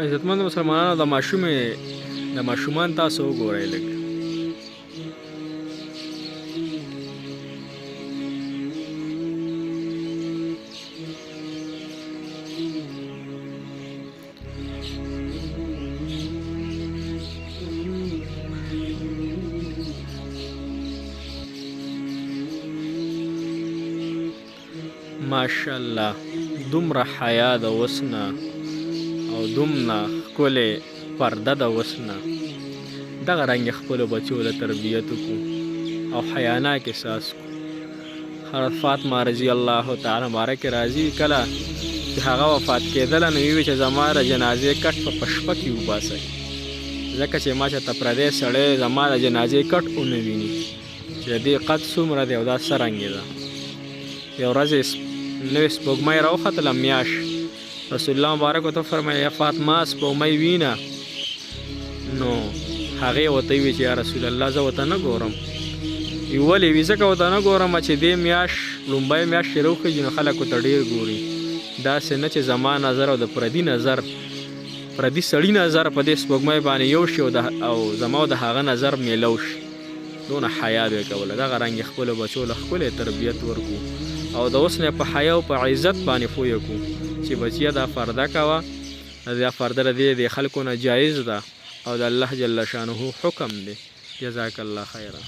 عزتمند مسلمانانو د ماشومان تاسو وګورئ لږ. ماشاءالله دومره حیا د اوس نه او دومره ښکلې پرده د اوس نه دغه رنګ خپلو بچو له تربیت وکړو او حیاناک احساس کړو. حضرت فاطمه رضی الله تعالی عنها کې راځي کله چې هغه وفات کېدله نو ویې چې زما د جنازې کټ په شپه کې وباسئ، ځکه چې ما چېرته پردی سړی زما د جنازې کټ ونه ویني چې د دې قد څومره دی او دا څه رنګې ده. یو ورځ نوې سپوږمۍ راوختله میاش، رسول الله مبارک ورته وفرمیل یا فاطمه سپوږمۍ وینه. نو هغې ورته وویل چې یا رسول الله زه ورته نه ګورم. ولې وي ځکه ورته نه ګورم چې دې میاشت لومبۍ میاشت چې راوخېږي نو خلک ورته ډېر ګوري، داسې نه چې زما نظر او د پردي سړي نظر په دې سپوږمۍ باندې یو شي او زما او د هغه نظر میلو شي. دونه حیا به یې کوله. دغه رنګ یې خپلو بچو له ښکلی تربیت ورکړو او د اوس نه په حیا او په عزت باندې پوه کړو چې بچیه دا پرده کوه، دا پرده د خلکو نه جایز ده او د الله جل شانه حکم دی. جزاک الله خیره.